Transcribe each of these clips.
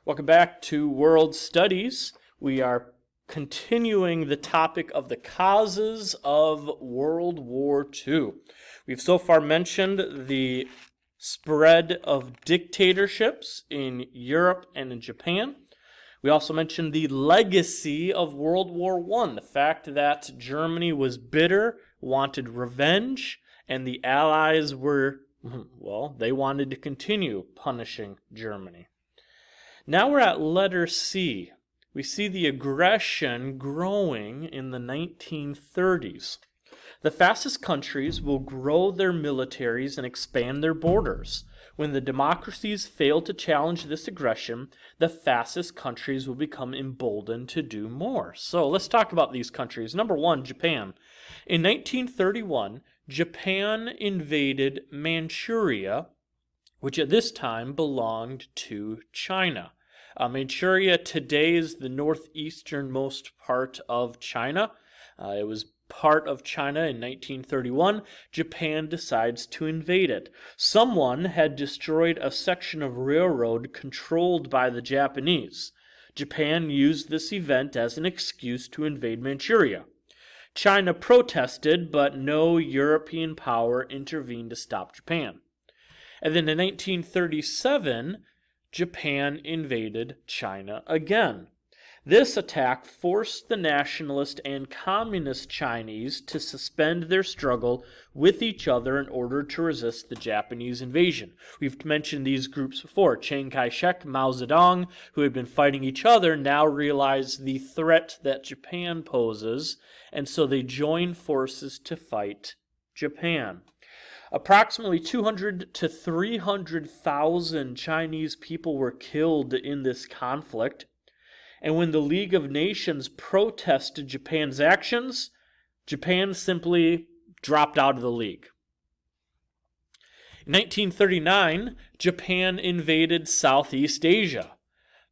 Welcome back to World Studies. We are continuing the topic of the causes of World War II. We've so far mentioned the spread of dictatorships in Europe and in Japan. We also mentioned the legacy of World War I, the fact that Germany was bitter, wanted revenge, and the Allies were, they wanted to continue punishing Germany. Now we're at letter C. We see the aggression growing in the 1930s. The fastest countries will grow their militaries and expand their borders. When the democracies fail to challenge this aggression, the fastest countries will become emboldened to do more. So let's talk about these countries. Number one, Japan. In 1931, Japan invaded Manchuria, which at this time belonged to China. Manchuria today is the northeasternmost part of China. It was part of China in 1931. Japan decides to invade it. Someone had destroyed a section of railroad controlled by the Japanese. Japan used this event as an excuse to invade Manchuria. China protested, but no European power intervened to stop Japan. And then in 1937, Japan invaded China again. This attack forced the nationalist and communist Chinese to suspend their struggle with each other in order to resist the Japanese invasion. We've mentioned these groups before. Chiang Kai-shek, Mao Zedong, who had been fighting each other, now realize the threat that Japan poses, and so they join forces to fight Japan. Approximately 200 to 300,000 Chinese people were killed in this conflict. And when the League of Nations protested Japan's actions, Japan simply dropped out of the league. In 1939, Japan invaded Southeast Asia.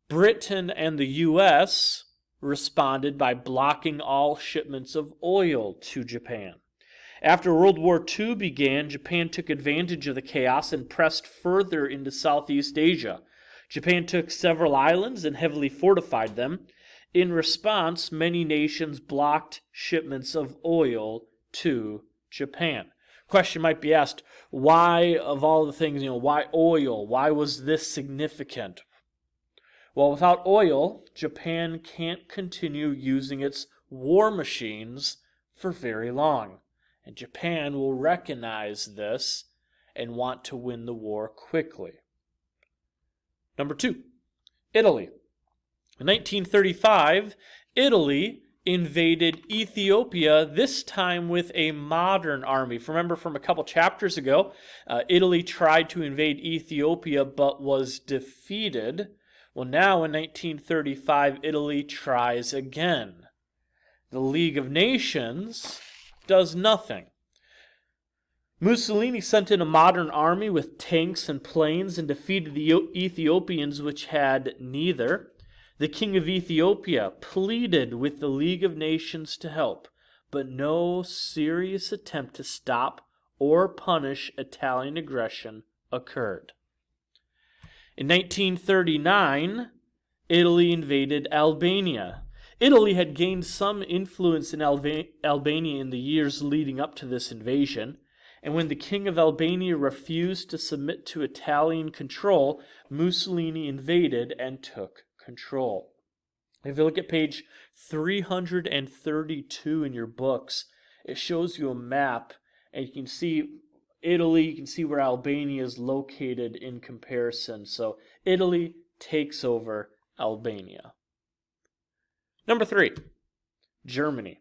Britain and the U.S. responded by blocking all shipments of oil to Japan. After World War II began, Japan took advantage of the chaos and pressed further into Southeast Asia. Japan took several islands and heavily fortified them. In response, many nations blocked shipments of oil to Japan. Question might be asked, why, of all the things, why oil? Why was this significant? Well, without oil, Japan can't continue using its war machines for very long. And Japan will recognize this and want to win the war quickly. Number two, Italy. In 1935, Italy invaded Ethiopia, this time with a modern army. Remember from a couple chapters ago, Italy tried to invade Ethiopia but was defeated. Well, now in 1935, Italy tries again. The League of Nations does nothing. Mussolini sent in a modern army with tanks and planes and defeated the Ethiopians, which had neither. The king of Ethiopia pleaded with the League of Nations to help, but no serious attempt to stop or punish Italian aggression occurred. In 1939, Italy invaded Albania. Italy had gained some influence in Albania in the years leading up to this invasion, and when the king of Albania refused to submit to Italian control, Mussolini invaded and took control. If you look at page 332 in your books, it shows you a map, and you can see Italy, you can see where Albania is located in comparison. So Italy takes over Albania. Number three, Germany.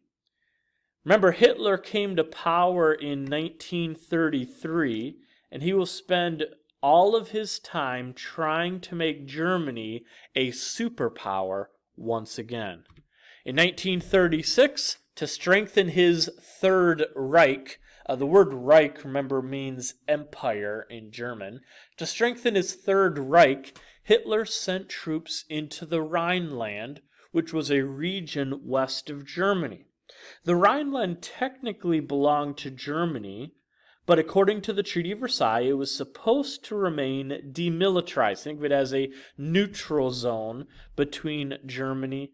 Remember, Hitler came to power in 1933, and he will spend all of his time trying to make Germany a superpower once again. In 1936, to strengthen his Third Reich, the word Reich, remember, means empire in German. To strengthen his Third Reich, Hitler sent troops into the Rhineland, which was a region west of Germany. The Rhineland technically belonged to Germany, But according to the Treaty of Versailles, it was supposed to remain demilitarized. Think of it as a neutral zone between Germany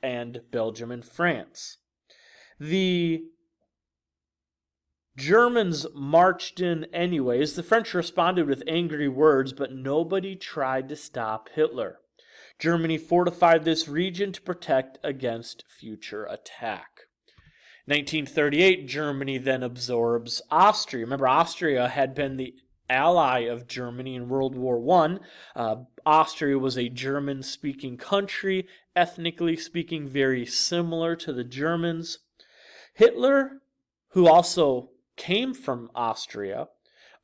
and Belgium and France. The Germans marched in anyways. The French responded with angry words, but nobody tried to stop Hitler. Germany fortified this region to protect against future attack. 1938, Germany then absorbs Austria. Remember, Austria had been the ally of Germany in World War I. Austria was a German-speaking country, ethnically speaking very similar to the Germans. Hitler, who also came from Austria,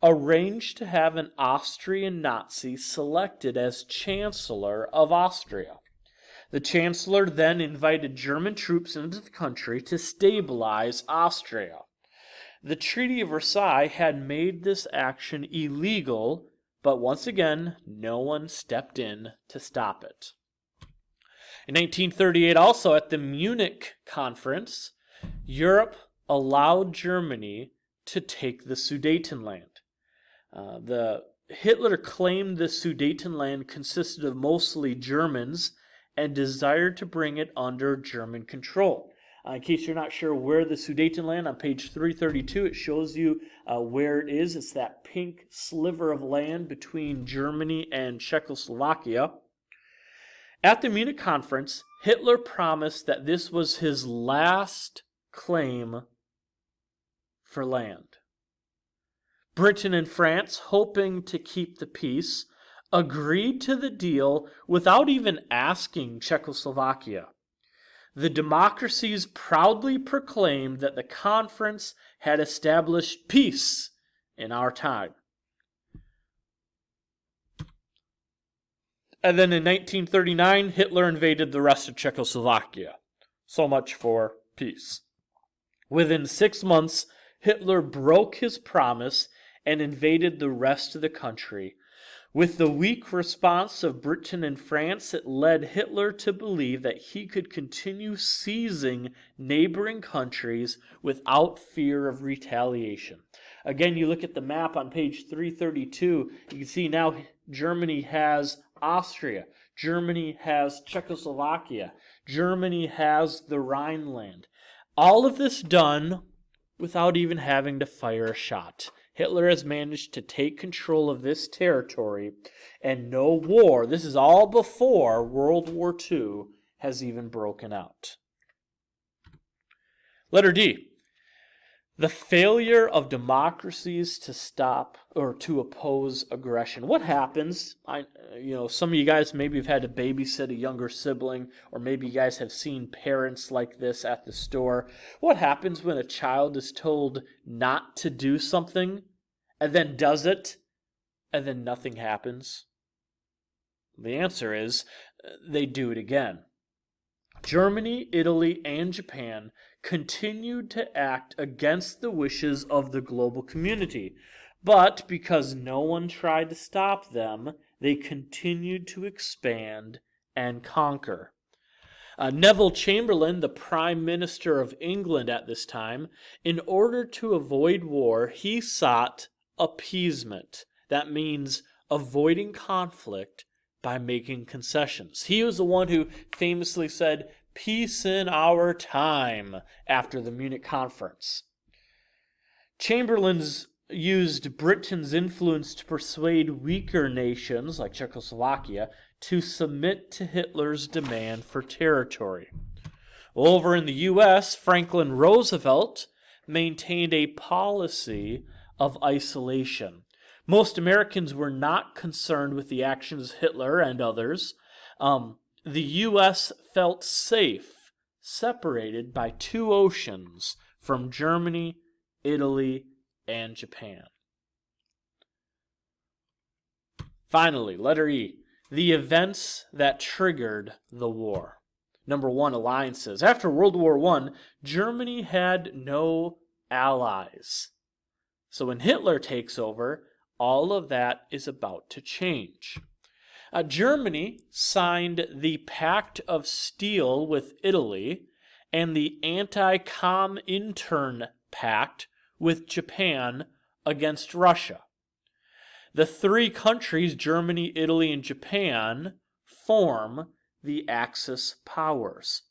arranged to have an Austrian Nazi selected as Chancellor of Austria. The Chancellor then invited German troops into the country to stabilize Austria. The Treaty of Versailles had made this action illegal, but once again, no one stepped in to stop it. In 1938, also at the Munich Conference, Europe allowed Germany to take the Sudetenland. Hitler claimed the Sudetenland consisted of mostly Germans and desired to bring it under German control. In case you're not sure where the Sudetenland, on page 332, it shows you where it is. It's that pink sliver of land between Germany and Czechoslovakia. At the Munich Conference, Hitler promised that this was his last claim for land. Britain and France, hoping to keep the peace, agreed to the deal without even asking Czechoslovakia. The democracies proudly proclaimed that the conference had established peace in our time. And then in 1939, Hitler invaded the rest of Czechoslovakia. So much for peace. Within 6 months, Hitler broke his promise and invaded the rest of the country. With the weak response of Britain and France, it led Hitler to believe that he could continue seizing neighboring countries without fear of retaliation. Again, you look at the map on page 332, you can see now Germany has Austria, Germany has Czechoslovakia, Germany has the Rhineland. All of this done without even having to fire a shot. Hitler has managed to take control of this territory, and no war, this is all before World War II, has even broken out. Letter D. The failure of democracies to stop or to oppose aggression. What happens? Some of you guys maybe have had to babysit a younger sibling, or maybe you guys have seen parents like this at the store. What happens when a child is told not to do something and then does it, and then nothing happens? The answer is they do it again. Germany, Italy, and Japan continued to act against the wishes of the global community, but because no one tried to stop them, they continued to expand and conquer. Neville Chamberlain, the Prime Minister of England at this time, in order to avoid war, he sought appeasement. That means avoiding conflict by making concessions. He was the one who famously said, "Peace in our time," after the Munich Conference. Chamberlain's used Britain's influence to persuade weaker nations, like Czechoslovakia, to submit to Hitler's demand for territory. Over in the U.S., Franklin Roosevelt maintained a policy of isolation. Most Americans were not concerned with the actions of Hitler and others. The U.S. felt safe, separated by 2 oceans from Germany, Italy, and Japan. Finally, letter E, the events that triggered the war. Number 1, alliances. After World War I, Germany had no allies. So when Hitler takes over, all of that is about to change. Germany signed the Pact of Steel with Italy and the Anti-Comintern Pact with Japan against Russia. The three countries, Germany, Italy, and Japan, form the Axis powers.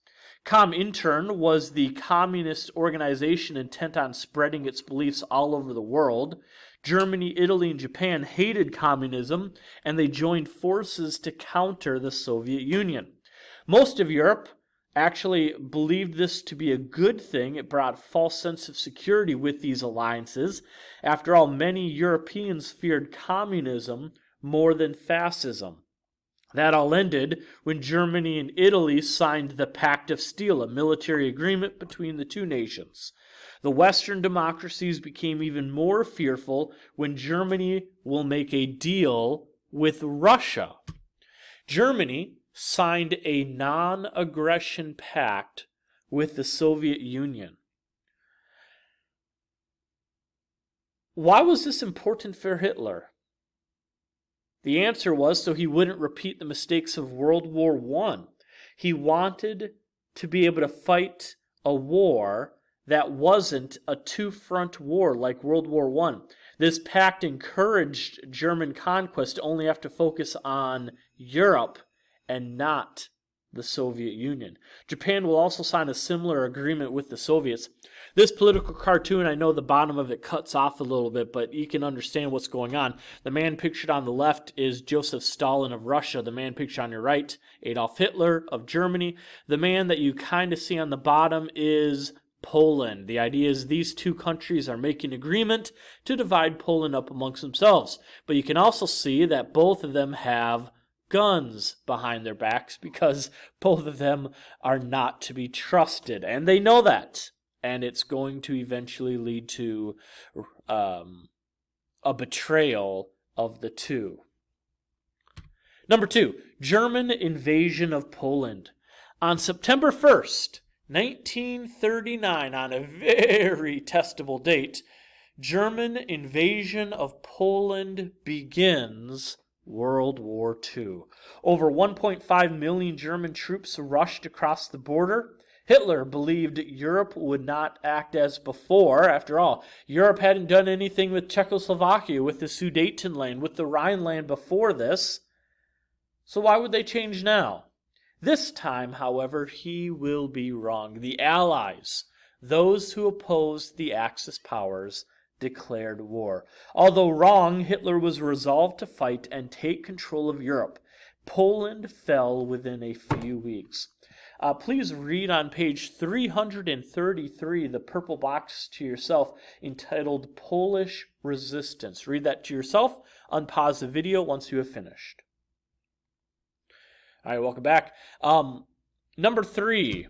Comintern was the communist organization intent on spreading its beliefs all over the world. Germany, Italy, and Japan hated communism, and they joined forces to counter the Soviet Union. Most of Europe actually believed this to be a good thing. It brought a false sense of security with these alliances. After all, many Europeans feared communism more than fascism. That all ended when Germany and Italy signed the Pact of Steel, a military agreement between the two nations. The Western democracies became even more fearful when Germany will make a deal with Russia. Germany signed a non-aggression pact with the Soviet Union. Why was this important for Hitler? The answer was so he wouldn't repeat the mistakes of World War I. He wanted to be able to fight a war that wasn't a two-front war like World War I. This pact encouraged German conquest to only have to focus on Europe and not the Soviet Union. Japan will also sign a similar agreement with the Soviets. This political cartoon, I know the bottom of it cuts off a little bit, but you can understand what's going on. The man pictured on the left is Joseph Stalin of Russia. The man pictured on your right, Adolf Hitler of Germany. The man that you kind of see on the bottom is Poland. The idea is these two countries are making agreement to divide Poland up amongst themselves. But you can also see that both of them have guns behind their backs because both of them are not to be trusted. And they know that. And it's going to eventually lead to a betrayal of the two. Number 2, German invasion of Poland. On September 1st, 1939, on a very testable date, German invasion of Poland begins World War II. Over 1.5 million German troops rushed across the border. Hitler believed Europe would not act as before. After all, Europe hadn't done anything with Czechoslovakia, with the Sudetenland, with the Rhineland before this. So why would they change now? This time, however, he will be wrong. The Allies, those who opposed the Axis powers, declared war. Although wrong, Hitler was resolved to fight and take control of Europe. Poland fell within a few weeks. Please read on page 333 the purple box to yourself entitled Polish Resistance. Read that to yourself. Unpause the video once you have finished. All right, welcome back. Number 3.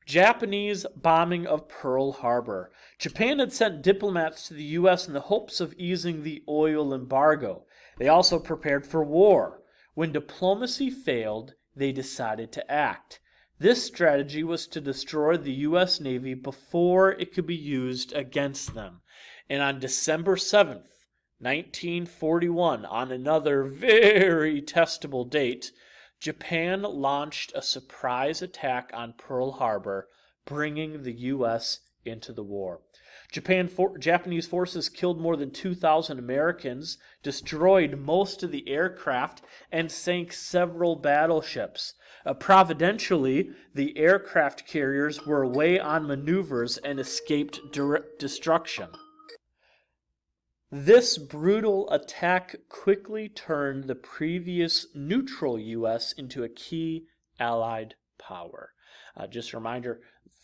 Japanese bombing of Pearl Harbor. Japan had sent diplomats to the U.S. in the hopes of easing the oil embargo. They also prepared for war. When diplomacy failed, they decided to act. This strategy was to destroy the U.S. Navy before it could be used against them. And on December 7th, 1941, on another very testable date, Japan launched a surprise attack on Pearl Harbor, bringing the U.S. into the war. Japanese forces killed more than 2,000 Americans, destroyed most of the aircraft, and sank several battleships. Providentially, the aircraft carriers were away on maneuvers and escaped destruction. This brutal attack quickly turned the previous neutral U.S. into a key Allied power. Just a reminder,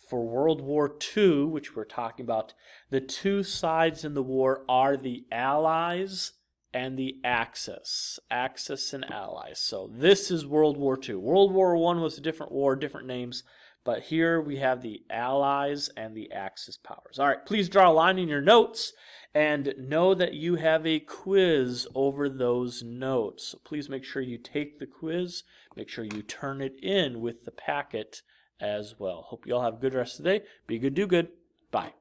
for World War II, which we're talking about, the two sides in the war are the Allies and the Axis. Axis and Allies. So this is World War II. World War I was a different war, different names. But here we have the Allies and the Axis powers. All right, please draw a line in your notes and know that you have a quiz over those notes. So please make sure you take the quiz. Make sure you turn it in with the packet as well. Hope you all have a good rest of the day. Be good, do good. Bye.